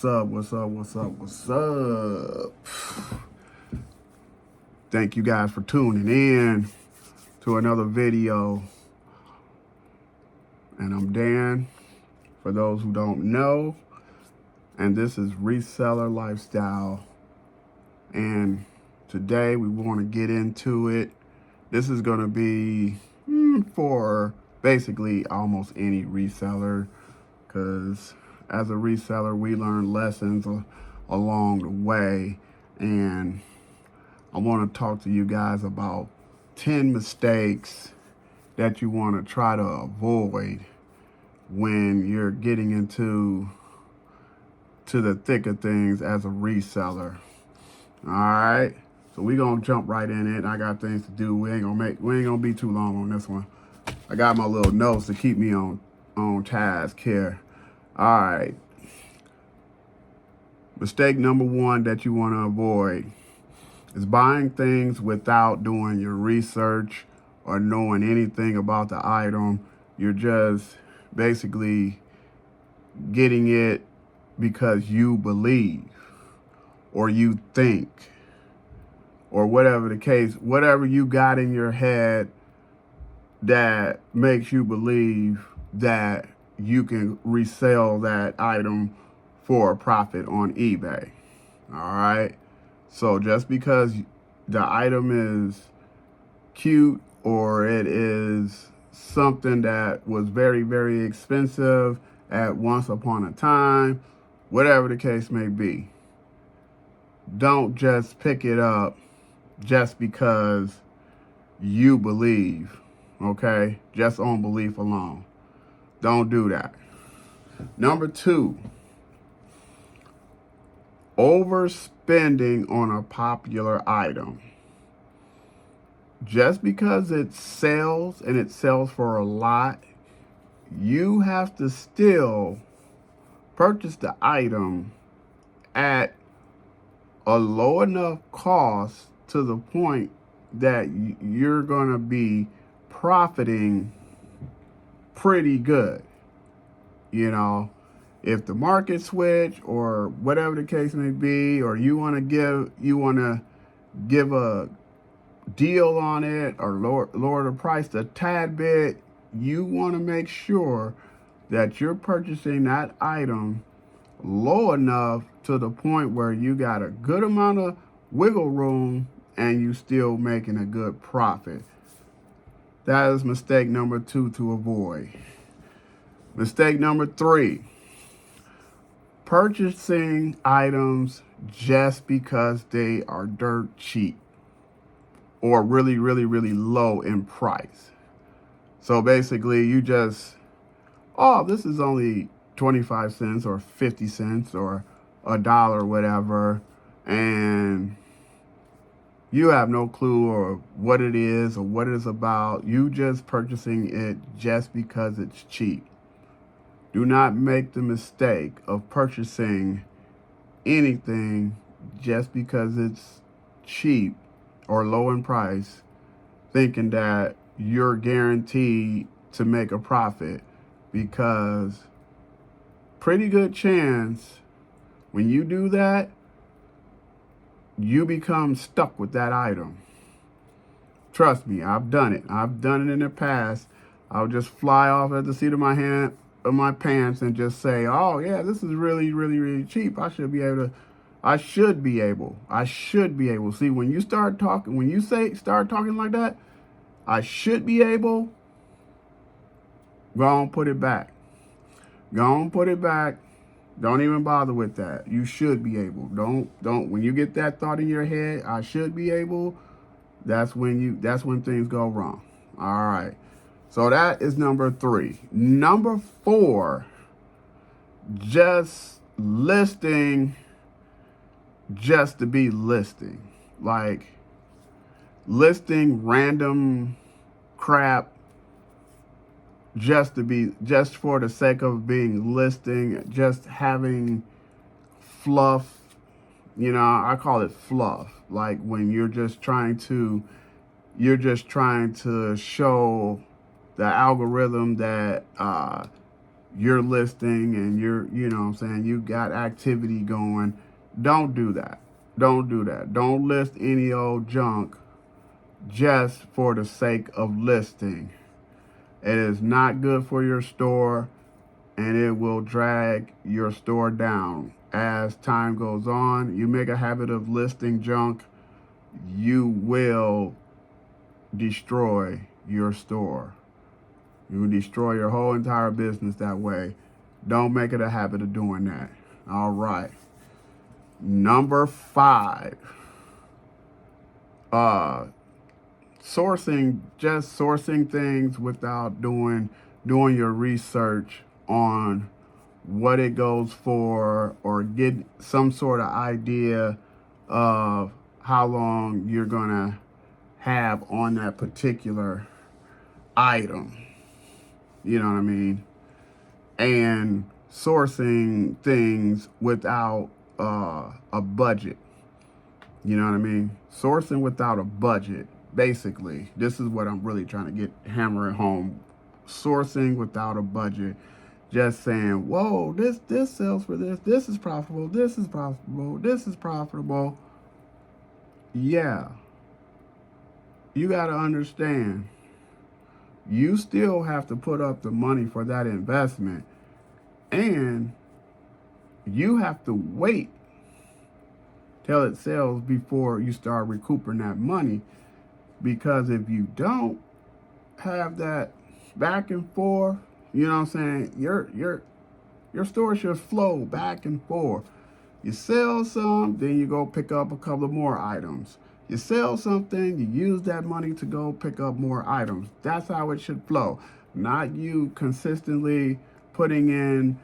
What's up? What's up? What's up? What's up? Thank you guys for tuning in to another video. And I'm Dan, for those who don't know. And this is Reseller Lifestyle. And today we want to get into it. This is going to be for basically almost any reseller, because as a reseller, we learn lessons along the way. And I want to talk to you guys about 10 mistakes that you want to try to avoid when you're getting into the thick of things as a reseller. All right, so we're gonna jump right in it. I got things to do. We ain't gonna be too long on this one. I got my little notes to keep me on task here. All right. Mistake number one that you want to avoid is buying things without doing your research or knowing anything about the item. You're just basically getting it because you believe or you think, or whatever the case, whatever you got in your head that makes you believe that you can resell that item for a profit on eBay. All right. So just because the item is cute or it is something that was very, very expensive at once upon a time, whatever the case may be, don't just pick it up just because you believe, okay? Just on belief alone. Don't do that. Number two, overspending on a popular item. Just because it sells and it sells for a lot, you have to still purchase the item at a low enough cost to the point that you're going to be profiting pretty good. You know, if the market switch or whatever the case may be, or you want to give a deal on it or lower the price a tad bit, you want to make sure that you're purchasing that item low enough to the point where you got a good amount of wiggle room and you still making a good profit. That is mistake number two to avoid. Mistake number three, purchasing items just because they are dirt cheap or really, really, really low in price. So basically you just, oh, this is only 25 cents or 50 cents or $1, whatever, and you have no clue or what it is or what it's about. You just purchasing it just because it's cheap. Do not make the mistake of purchasing anything just because it's cheap or low in price, thinking that you're guaranteed to make a profit, because pretty good chance when you do that, you become stuck with that item. Trust me, I've done it. I've done it in the past. I'll just fly off at the seat of my pants and just say, oh yeah, this is really, really, really cheap. I should be able. See, when you start talking like that, I should be able, go on, put it back. Go on, put it back. Don't even bother with that. You should be able. Don't when you get that thought in your head, I should be able, that's when things go wrong. All right. So that is number three. Number four, just listing just to be listing. Like listing random crap just for the sake of being listing, just having fluff. You know, I call it fluff. Like when you're just trying to show the algorithm that you're listing and you know what I'm saying, you got activity going. Don't do that. Don't do that. Don't list any old junk just for the sake of listing. It is not good for your store, and it will drag your store down. As time goes on, you make a habit of listing junk, you will destroy your store. You will destroy your whole entire business that way. Don't make it a habit of doing that. All right. Number 5. Just sourcing things without doing your research on what it goes for, or get some sort of idea of how long you're gonna have on that particular item. You know what I mean? And sourcing things without a budget. You know what I mean? Sourcing without a budget. Basically, this is what I'm really trying to get hammering home. Sourcing without a budget. Just saying, whoa, this sells for this. This is profitable. This is profitable. This is profitable. Yeah. You got to understand, you still have to put up the money for that investment. And you have to wait till it sells before you start recouping that money. Because if you don't have that back and forth, you know what I'm saying, your store should flow back and forth. You sell some, then you go pick up a couple of more items. You sell something, you use that money to go pick up more items. That's how it should flow. Not you consistently putting in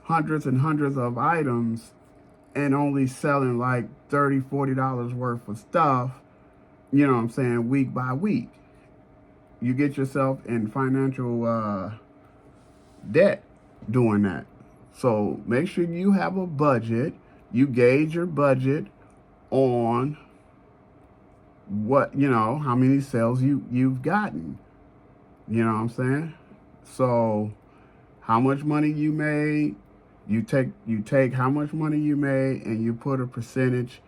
hundreds and hundreds of items and only selling like $30, $40 worth of stuff, you know what I'm saying, week by week. You get yourself in financial debt doing that. So make sure you have a budget. You gauge your budget on what, you know, how many sales you've gotten. You know what I'm saying? So how much money you made, you take how much money you made and you put a percentage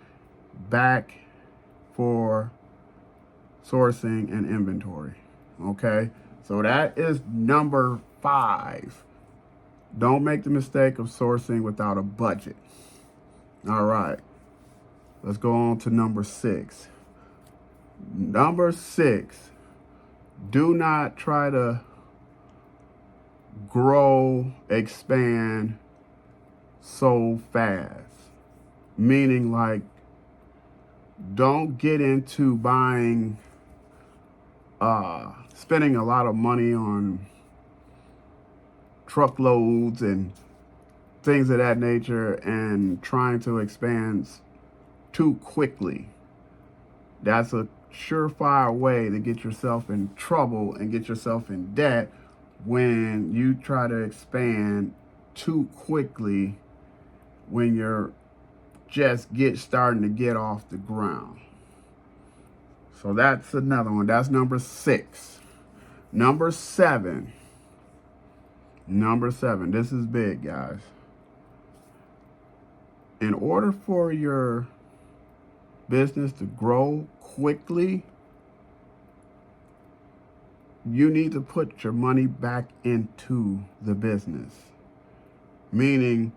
back for sourcing and inventory. Okay? So that is number 5. Don't make the mistake of sourcing without a budget. All right. Let's go on to number 6. Number 6, do not try to grow, expand so fast. Meaning, like, don't get into buying, spending a lot of money on truckloads and things of that nature and trying to expand too quickly. That's a surefire way to get yourself in trouble and get yourself in debt when you try to expand too quickly when you're just starting to get off the ground. So that's another one. That's number 6. Number 7. This is big, guys. In order for your business to grow quickly, you need to put your money back into the business. Meaning,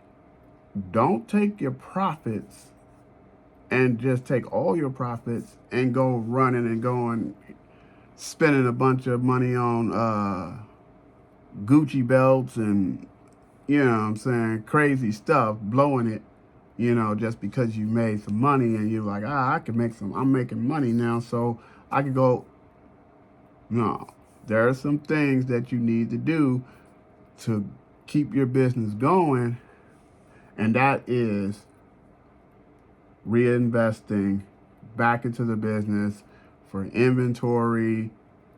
don't take your profits and just take all your profits and go running and going spending a bunch of money on Gucci belts and, you know what I'm saying, crazy stuff, blowing it, you know, just because you made some money and you're like, I'm making money now, so I could go. No, there are some things that you need to do to keep your business going, and that is reinvesting back into the business for inventory,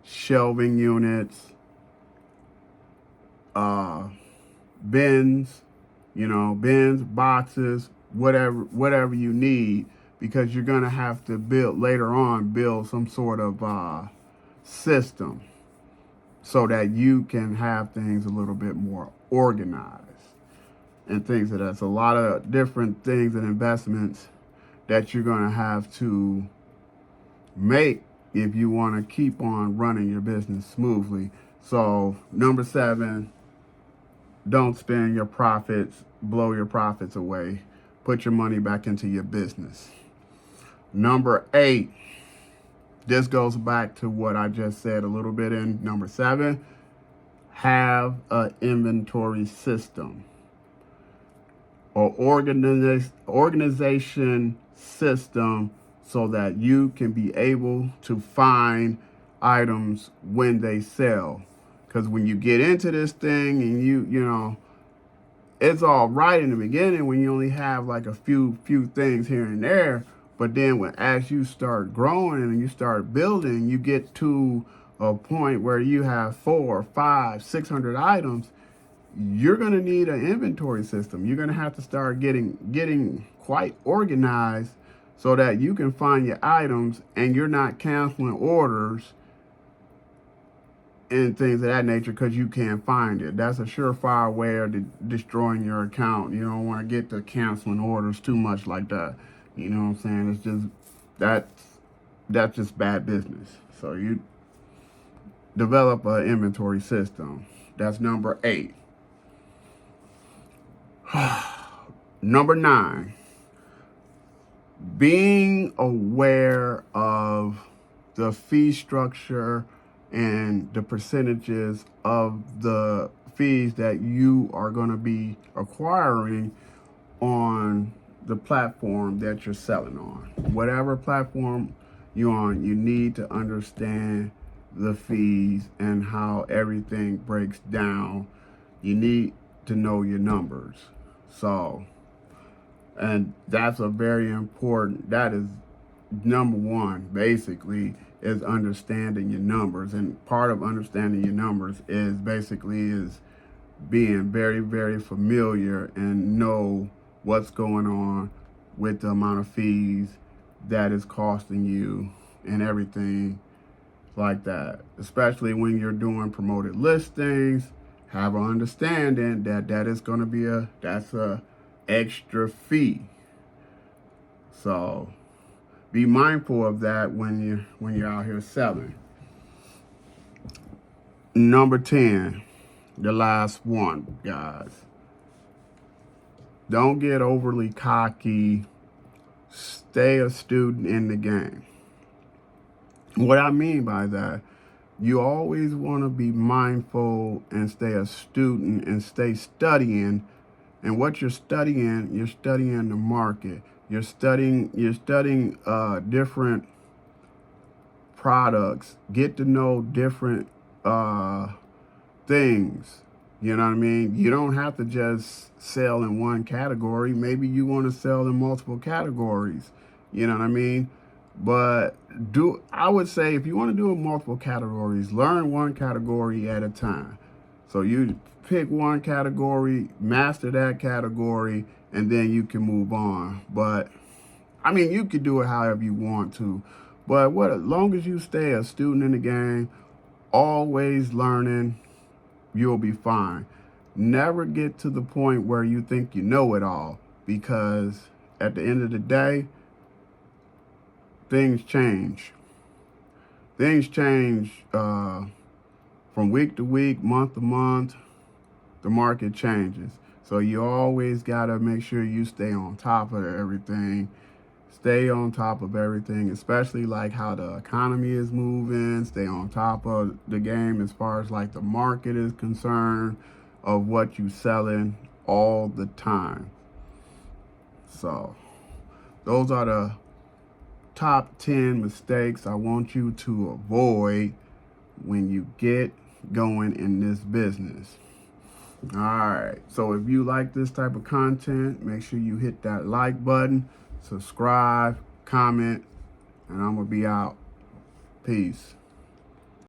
shelving units, bins, boxes, whatever you need, because you're going to have to build some sort of system so that you can have things a little bit more organized and things of that. That's a lot of different things and investments that you're going to have to make if you want to keep on running your business smoothly. So number 7, don't spend your profits, blow your profits away. Put your money back into your business. Number 8, this goes back to what I just said a little bit in number 7. Have an inventory system or organization system so that you can be able to find items when they sell. Because when you get into this thing and you know, it's all right in the beginning when you only have like a few things here and there. But then as you start growing and you start building, you get to a point where you have 400, 500, 600 items. You're going to need an inventory system. You're going to have to start getting quite organized so that you can find your items and you're not canceling orders and things of that nature because you can't find it. That's a surefire way of destroying your account. You don't want to get to canceling orders too much like that. You know what I'm saying? It's just that's just bad business. So you develop an inventory system. That's number 8. Number 9, being aware of the fee structure and the percentages of the fees that you are going to be acquiring on the platform that you're selling on. Whatever platform you're on, you need to understand the fees and how everything breaks down. You need to know your numbers. So, and that's a very important, that is number 1, basically, is understanding your numbers. And part of understanding your numbers is being very, very familiar and know what's going on with the amount of fees that is costing you and everything like that. Especially when you're doing promoted listings, have an understanding that is going to be that's a extra fee. So be mindful of that when you're out here selling. Number 10, the last one, guys. Don't get overly cocky. Stay a student in the game. What I mean by that, you always want to be mindful and stay a student and stay studying. And what you're studying the market. You're studying different products. Get to know different things. You know what I mean? You don't have to just sell in one category. Maybe you want to sell in multiple categories. You know what I mean? But I would say if you want to do multiple categories, learn one category at a time. So you pick one category, master that category, and then you can move on. But I mean, you could do it however you want to. But as long as you stay a student in the game, always learning, you'll be fine. Never get to the point where you think you know it all, because at the end of the day, things change. Things change from week to week, month to month. The market changes. So you always got to make sure you stay on top of everything. Stay on top of everything, especially like how the economy is moving. Stay on top of the game as far as like the market is concerned, of what you selling all the time. So those are the top 10 mistakes I want you to avoid when you get going in this business. All right, so if you like this type of content, make sure you hit that like button, subscribe, comment, and I'm gonna be out. Peace.